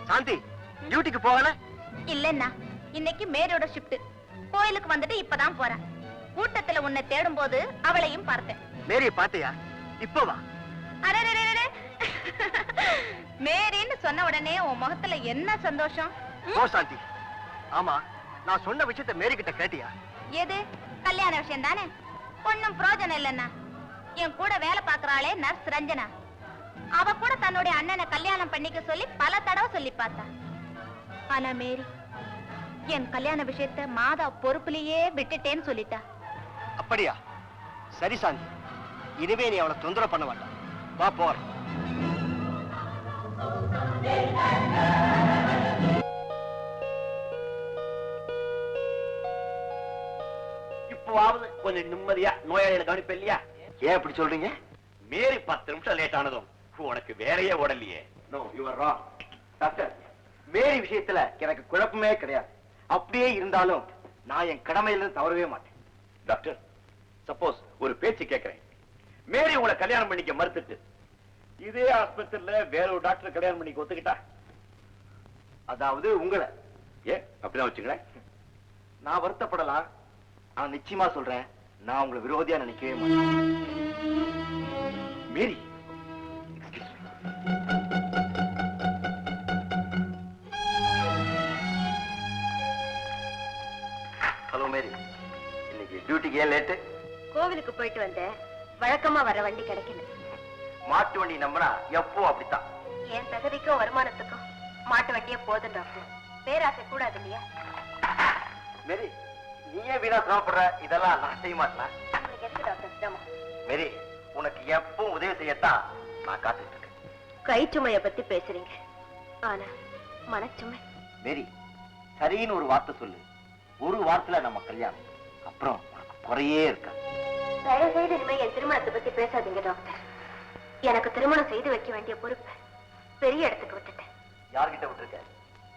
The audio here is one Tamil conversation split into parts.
சாந்தி டியூட்டிக்கு போகல? இல்லன்னா இன்னைக்கு மேரியோட ஷிஃப்ட். கோயிலுக்கு வந்துட்டு இப்பதான் போறேன். கூட்டத்துல உன்னை தேடும் போது அவளையும் பார்த்தேன். மேரிய பாத்தியா? இப்பவா? மேரின்னு சொன்ன உடனே உன் முகத்துல என்ன சந்தோஷம்? ஓ சாந்தி, ஆமா நான் சொன்ன விஷயத்தை மேரி கிட்ட கேட்டியா? எது? கல்யாண விஷயம் தானே. ஒன்னும் பிரயோஜனம் இல்லன்னா. என் கூட வேலை பாக்குறாளே நர்ஸ் ரஞ்சனா, அவ கூட தன்னுடைய அண்ணனை கல்யாணம் பண்ணிக்க சொல்லி பல தடவை சொல்லி பார்த்தா. ஆனா மேரி என் கல்யாண விஷயத்தை மாதா பொறுப்புலயே விட்டுட்டேன்னு சொல்லிட்டா. அப்படியா? சரி சாந்தி, இனிமே நீ அவளை தொந்தரவு பண்ண வேண்டாம். வா போறேன். இப்போவாவது கொஞ்சம் நிம்மதியா நோயாளிகளை கவனிப்ப இல்லையா? ஏன் அப்படி சொல்றீங்க? மேரி 10 நிமிஷம் லேட் ஆனதும் உனக்கு வேறையே ஓடலையே. No, you are wrong. Doctor, Mary விஷயத்துல எனக்கு குழப்பமே கிடையாது. அப்படியே இருந்தாலும் நான் என் கடமையிலிருந்து தவறவே மாட்டேன். டாக்டர், சப்போஸ் ஒரு பேச்சு கேட்கிறேன். மேரி உங்களை கல்யாணம் பண்ணிக்க மறுத்துட்டு இதே ஆஸ்பத்திரியில வேற ஒரு டாக்டர் கல்யாணம் பண்ணிக்க ஒத்துக்கிட்டா? அதாவது உங்களை. ஏன் அப்படிதான் வச்சுங்களேன். நான் வருத்தப்படலாம், ஆனா நிச்சயமா சொல்றேன், நான் உங்களை விரோதியா நினைக்கவே மாட்டேன். மேரி, ஹலோ மேரி, இன்னைக்கு டியூட்டிக்கு ஏன் லேட்டு? கோவிலுக்கு போயிட்டு வந்தேன். வழக்கமா வர வண்டி கிடைக்கல. மாட்டு வண்டி நம்பினா எப்போ அப்படித்தான். என் தகுதிக்கும் வருமானத்துக்கும் மாட்டு வண்டியே போதும் டாக்டர். பேராசை கூடாது இல்லையா? மேரி, நீயே வீணா சிரமப்படுற, இதெல்லாம் நான் செய்ய மாட்டேன். உங்களுக்கு எதுக்கு டாக்டர் சிரமம்? மேரி, உனக்கு எப்பவும் உதவி செய்யத்தான் நான் காத்துட்டு இருக்கேன். கைச்சுமைய பத்தி பேசுறீங்க, ஆனா மனச்சுமை. மேரி, சரின்னு ஒரு வார்த்தை சொல்லு. ஒரு வாரத்துல நம்ம கல்யாணம், அப்புறம் உனக்கு குறையே இருக்க. தயவு செய்து இனிமே என் திருமணத்தை பத்தி பேசாதீங்க டாக்டர். எனக்கு திருமணம் செய்து வைக்க வேண்டிய பொறுப்பு பெரிய இடத்துக்கு விட்டுட்டேன். யார்கிட்ட விட்டுருக்க?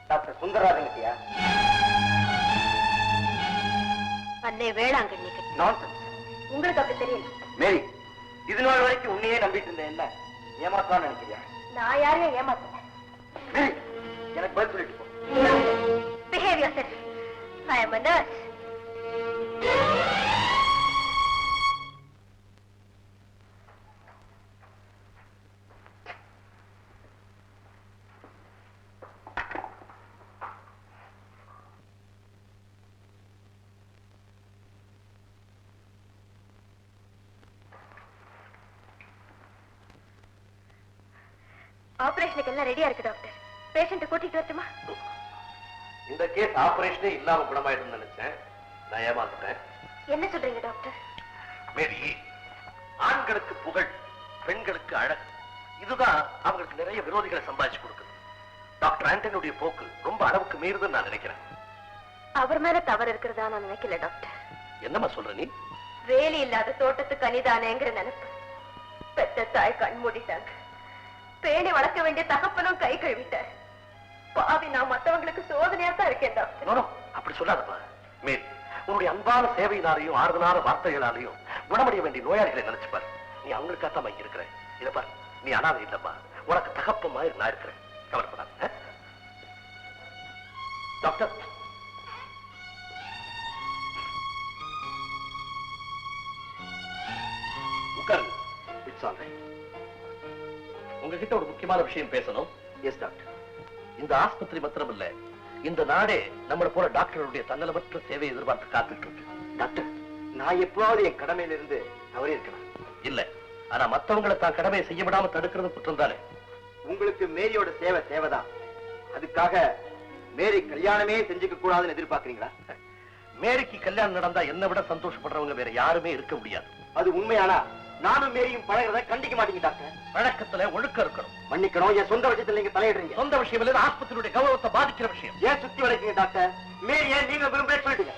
டாக்டர் சுந்தரராஜன் கிட்டயா? அன்னை வேளாங்கண்ணி கிட்ட. நான்சென்ஸ். உங்களுக்கு அப்படி தெரியல. மேரி, இது நாள் வரைக்கும் உன்னையே நம்பிட்டு இருந்தேன். என்ன ஏமாத்தான்னு நினைக்கிறியா? நான் யாரையும் ஏமாத்தல. மேரி, எனக்கு பதில் சொல்லிட்டு போ. Behave yourself. I am a nurse. ஆபரேஷனுக்கு எல்லாம் ரெடியா இருக்கு டாக்டர். பேஷண்ட்டை கூட்டிட்டு வரட்டுமா? இந்த கேஸ் ஆபரேஷனே இல்லாம குணமாயிடும் நினைச்சேன். நான் ஏமாந்துட்டேன். என்ன சொல்றீங்க டாக்டர்? மேரி, ஆண்களுக்கு புகழ், பெண்களுக்கு அழகு, இதுதான் அவங்களுக்கு நிறைய விரோதிகளை சம்பாதிச்சு கொடுக்குது. டாக்டர் ஆண்டனியுடைய போக்கு ரொம்ப அளவுக்கு மீறுதுன்னு நான் நினைக்கிறேன். அவர் மேல தவறு இருக்கிறதா நான் நினைக்கல டாக்டர். என்னம்மா சொல்ற நீ? வேலி இல்லாத தோட்டத்துக்கு அனிதானேங்கிற நினைப்பு. பெத்த தாய் கண் மூடிட்டாங்க. பேணி வளர்க்க வேண்டிய தகப்பனும் கை கழுவிட்டார். பாவி, நான் மத்தவங்களுக்கு சோதனையா தான் இருக்கேன் டாக்டர். அப்படி சொல்லாதப்பா. மேரி, உன்னுடைய அன்பான சேவையினாலையும் ஆறுதலான வார்த்தைகளாலையும் குணமடைய வேண்டிய நோயாளிகளை நினைச்சுப்பார். நீ அவங்களுக்காகத்தான் இங்க இருக்கிறேன். இதை பார், நீ அனாதை இல்லப்பா. உனக்கு தகப்ப மாதிரி நான் இருக்கிறேன். கவலைப்படாத டாக்டர். உட்காருங்க. It's all right. உங்ககிட்ட ஒரு முக்கியமான விஷயம் பேசணும். Yes doctor. இந்த ஆஸ்பத்திரி மாத்திரம் இல்ல, இந்த நாடே நம்மள போல டாக்டருடைய தன்னலமற்ற சேவையை எதிர்பார்த்து காத்துட்டு இருக்கு. டாக்டர், நான் எப்பவாவது என் கடமையில இருந்து தவறி இருக்கணும் இல்ல, ஆனா மத்தவங்களை தான் கடமையை செய்ய விடாம தடுக்கிறது குற்றம் தானே. உங்களுக்கு மேரியோட சேவை தேவைதான். அதுக்காக மேரி கல்யாணமே செஞ்சுக்க கூடாதுன்னு எதிர்பார்க்கறீங்களா? மேரிக்கு கல்யாணம் நடந்தா என்ன விட சந்தோஷப்படுறவங்க வேற யாருமே இருக்க முடியாது. அது உண்மையானா நானும் மேரியும் பழகிறத கண்டிக்க மாட்டீங்க டாக்டர். வழக்கத்துல ஒழுக்கம் இருக்கணும். மன்னிக்கணும், என் சொந்த விஷயத்துல நீங்க தலையிடுறீங்க. சொந்த விஷயம் இல்ல, ஆஸ்பத்திரியுடைய கௌரவத்தை பாதிக்கிற விஷயம். ஏன் சுத்தி வளைக்கீங்க டாக்டர்? மேரியை நீங்க விரும்பவே சொல்லிட்டீங்க.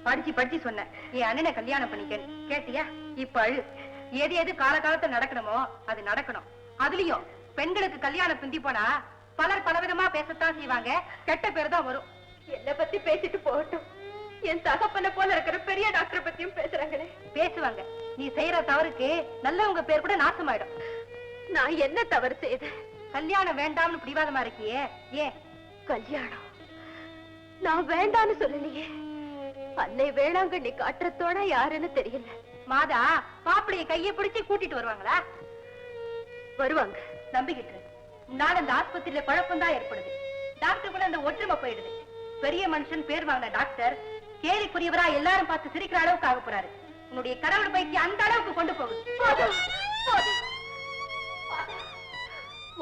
படிச்சு படிச்சு சொன்ன என் அண்ணனை கல்யாணம் பண்ணிக்க கேட்டியா? இப்ப அழு. எது எது காலகாலத்துல நடக்கணுமோ அது நடக்கணும். அதுலயும் பெண்களுக்கு கல்யாணம் பிந்தி போனா பலர் பலவிதமா பேசத்தான் செய்வாங்க, கெட்ட பேர் தான் வரும். என்ன பத்தி பேசிட்டு போகட்டும், என் தகப்பனை போல இருக்கிற பெரிய டாக்டர் பத்தியும் பேசுறாங்களே. பேசுவாங்க. நீ செய்யற தவறுக்கு நல்லவங்க பேர் கூட நாசமாயிடும். நான் என்ன தவறு செய்தேன்? கல்யாணம் வேண்டாம்னு பிடிவாதமா இருக்கியே, ஏன்? கல்யாணம் நான் வேண்டான்னு சொல்லலையே. அன்னை வேளாங்கண்ணி காட்டுறதோட யாருன்னு தெரியல. மாதா மாப்பிளைய கையை பிடிச்சு கூட்டிட்டு வருவாங்களா? வருவாங்க. நம்பிக்கிட்டு நாள் அந்த ஆஸ்பத்திரியில குழப்பம் தான் ஏற்படுது. டாக்டர் கூட அந்த ஒற்றுமை போயிடுது. பெரிய மனுஷன் பேர் வாங்கின டாக்டர் கேலிக்குரியவரா எல்லாரும் பார்த்து சிரிக்கிற அளவுக்கு ஆக போறாரு. உன்னுடைய கடவுள் பைக்கு அந்த அளவுக்கு கொண்டு போகுது.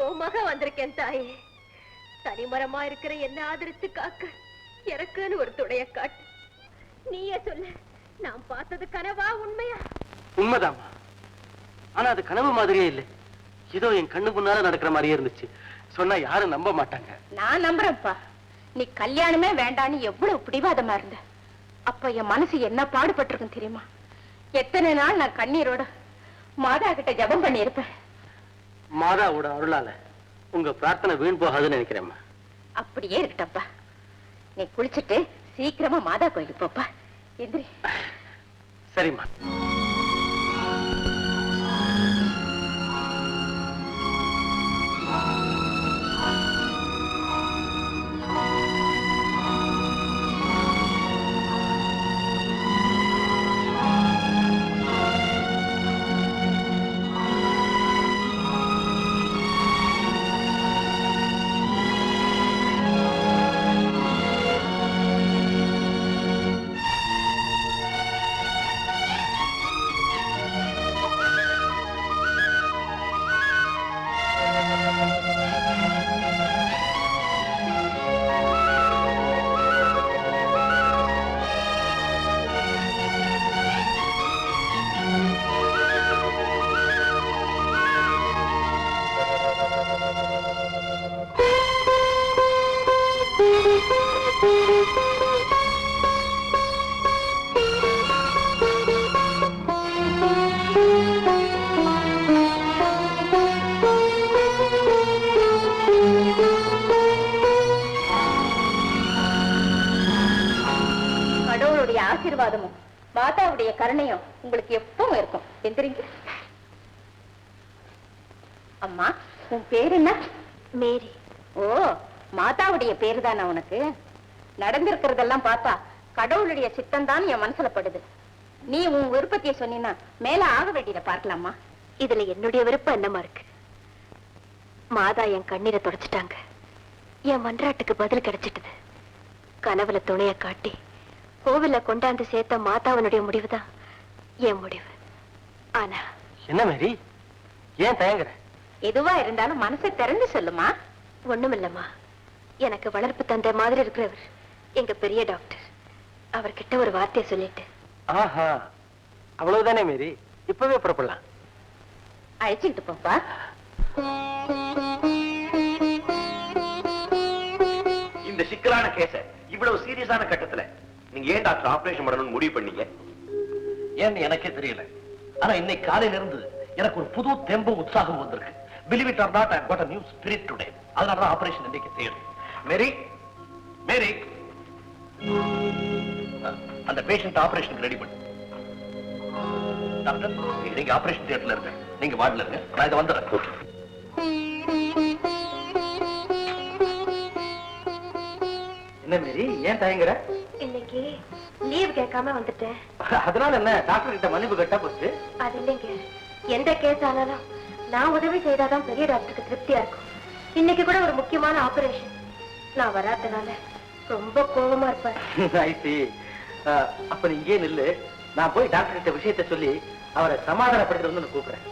ஓ மக வந்திருக்கேன் தாயே. தனிமரமா இருக்கிற என்ன ஆதரித்து காக்க எனக்குன்னு ஒரு துணைய காட்டு. நீயே சொல்லு, நான் பார்த்தது கனவா உண்மையா? உண்மைதாமா. ஆனா அது கனவு மாதிரியே இல்லை. ஏதோ என் கண்ணு முன்னால நடக்கிற மாதிரியே இருந்துச்சு. சொன்னா யாரும் நம்ப மாட்டாங்க. நான் நம்புறேன்ப்பா. நீ கல்யாணமே வேண்டான்னு எவ்வளவு பிடிவாதமா இருந்த. அப்ப என் மனசு என்ன பாடுபட்டிருக்கும் தெரியுமா? எத்தனை நாள் நான் கண்ணீரோட மாதா கிட்ட ஜபம் பண்ணி இருப்பேன். மாதாவோட அருளால உங்க பிரார்த்தனை வீண் போகாதுன்னு நினைக்கிறேம்மா. அப்படியே இருக்கட்டப்பா. நீ குளிச்சுட்டு சீக்கிரமா மாதா கோயிலுக்கு போப்பா. எந்திரி. சரிம்மா. கடவுளுடைய ஆசீர்வாதமும் மாதாவுடைய கருணையும் உங்களுக்கு எப்பவும் இருக்கும். எந்திரிங்க. அம்மா, உன் பேர் என்ன? மேரி. ஓ, மாதாவுடைய பேரு தானே உனக்கு? நடந்திருக்கிறதெல்லாம் பார்த்தா கடவுளுடைய சித்தம் தான் என் மனசுல படுது. நீ உன் விருப்பத்தைய சொன்னீன்னா மேல ஆக வேண்டியதை பார்க்கலாமா? இதுல என்னுடைய விருப்பம் என்னமா இருக்கு? மாதா என் கண்ணீரை தொடச்சிட்டாங்க. என் மன்றாட்டுக்கு பதில் கிடைச்சிட்டது. கனவுல துணைய காட்டி கோவில கொண்டாந்து சேர்த்த மாதாவனுடைய முடிவுதான் என் முடிவு. ஆனா என்ன மேரி, ஏன் தயங்குற? எதுவா இருந்தாலும் மனசை திறந்து சொல்லுமா. ஒண்ணுமில்லம்மா, எனக்கு வளர்ப்பு தந்தை மாதிரி இருக்கிறவர் எங்க பெரிய டாக்டர். அவர்கிட்ட ஒரு வார்த்தையை சொல்லிட்டு. ஆஹா, அவ்வளவுதானே மேரி, இப்பவே புறப்படலாம். அழைச்சிட்டு போப்பா. இந்த சிக்கலான கேஸ இவ்வளவு சீரியஸான கட்டத்துல நீங்க ஏன் டாக்டர் ஆபரேஷன் பண்ணணும்னு முடிவு பண்ணீங்க? ஏன்னு எனக்கே தெரியல. ஆனா இன்னைக்கு காலையில இருந்து எனக்கு ஒரு புது தெம்பு உற்சாகம் வந்திருக்கு. Believe it or not, I've got a new spirit today. அதனால தான் ஆபரேஷன் இன்னைக்கு தேவை. மேரி, மேரி, அந்த பேஷண்ட் ஆபரேஷன் ரெடி பண்ணு. டாக்டர், நீங்க ஆபரேஷன் தியேட்டர்ல இருங்க, நீங்க வார்டுல இருங்க, நான் இதை வந்துடுறேன். என்ன மேரி, ஏன் தயங்குற? இன்னைக்கு லீவ் கேட்காம வந்துட்டேன். அதனால என்ன, டாக்டர் கிட்ட மன்னிப்பு கட்டா போச்சு. அது இல்லைங்க, எந்த கேஸ் ஆனாலும் நான் உதவி செய்தாதான் பெரிய டாக்டருக்கு திருப்தியா இருக்கும். இன்னைக்கு கூட ஒரு முக்கியமான ஆபரேஷன். நான் வராதனால ரொம்ப கோபமா இருப்பார். I see. அப்ப நீ இங்கே நில்லு, நான் போய் டாக்டர் கிட்ட விஷயத்தை சொல்லி அவரை சமாதானப்படுத்துறது கூப்பிடுறேன்.